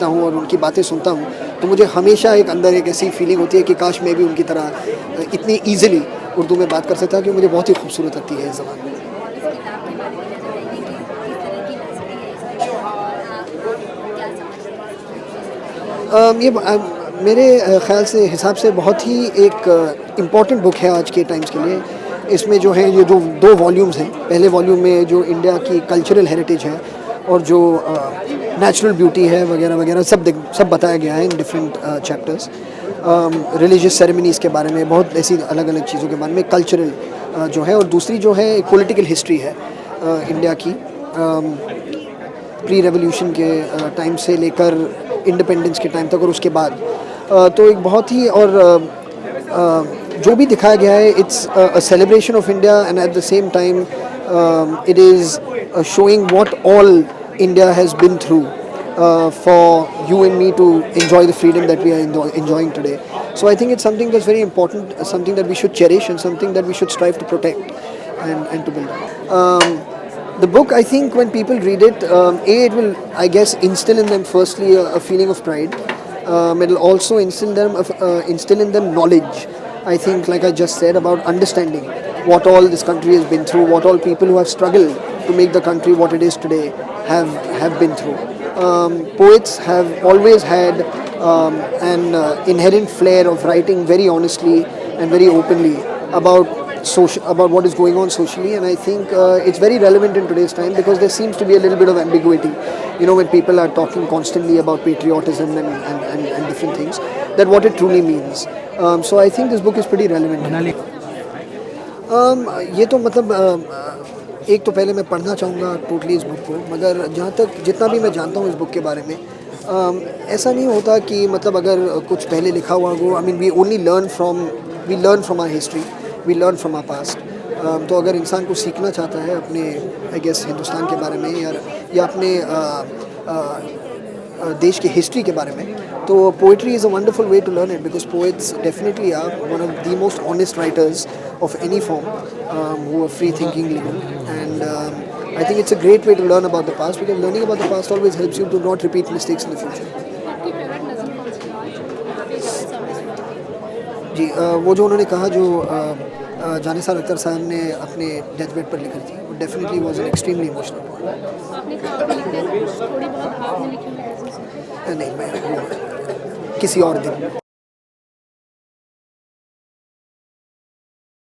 देखता हूँ और उनकी बातें सुनता हूँ तो मुझे हमेशा एक अंदर एक ऐसी फीलिंग होती है कि काश मैं भी उनकी तरह इतनी ईजिली उर्दू में बात कर सकता, कि मुझे बहुत ही खूबसूरत लगती है इस ज़बान में। और इस किताब के बारे में बताइए कि किस तरह की नज़रिए है इसमें और आप क्या समझते हैं? मेरे ख़्याल से हिसाब से बहुत ही एक इम्पॉर्टेंट बुक है आज के टाइम्स के लिए। इसमें जो है ये जो 2 वॉल्यूम्स हैं, पहले वॉल्यूम में जो इंडिया की कल्चरल हेरिटेज है और जो नेचुरल ब्यूटी है वगैरह वगैरह सब बताया गया है in different chapters. Religious ceremonies के बारे में, बहुत ऐसी अलग अलग चीज़ों के बारे में, कल्चरल जो है, और दूसरी जो है एक पॉलिटिकल हिस्ट्री है इंडिया की, प्री रेवोल्यूशन के टाइम से लेकर इंडिपेंडेंस के टाइम तक और उसके बाद। तो एक बहुत ही और जो भी दिखाया गया है, it's a celebration of India and at the same time it is showing what all India has been through for you and me to enjoy the freedom that we are enjoying today. So I think it's something that's very important, something that we should cherish and something that we should strive to protect and to build on. The book, I think, when people read it, it will, I guess, instill in them firstly a feeling of pride. It will also instill in them knowledge. I think, like I just said, about understanding what all this country has been through, what all people who have struggled to make the country what it is today have been through. Poets have always had an inherent flair of writing very honestly and very openly about what is going on socially, and I think it's very relevant in today's time because there seems to be a little bit of ambiguity, when people are talking constantly about patriotism and different things, that what it truly means. So I think this book is pretty relevant. ये तो मतलब एक तो पहले मैं पढ़ना चाहूँगा totally इस बुक को, मगर जहाँ तक जितना भी मैं जानता हूँ इस बुक के बारे में, ऐसा नहीं होता कि मतलब अगर कुछ पहले लिखा हुआ हो, I mean we learn from our history, we learn from our past. तो अगर इंसान को सीखना चाहता है अपने, आई गेस, हिंदुस्तान के बारे में या अपने देश की हिस्ट्री के बारे में, तो poetry is a wonderful way to learn it because poets definitely are one of the most honest writers of any form, who are free thinking legal, and I think it's a great way to learn about the past because learning about the past always helps you to not repeat mistakes in the future. आपकी favourite नज़म कौन सी है? जी, वो जो उन्होंने कहा, जो जानिसार अख्तर साहब ने अपने डेथ बेड पर लिखी थी, वो definitely was an extremely emotional poem. आपने कहा लिखते हैं, थोड़ी बहुत आपने लिखी हुई नज़म सुनी? नहीं, मैं वो किसी और दिन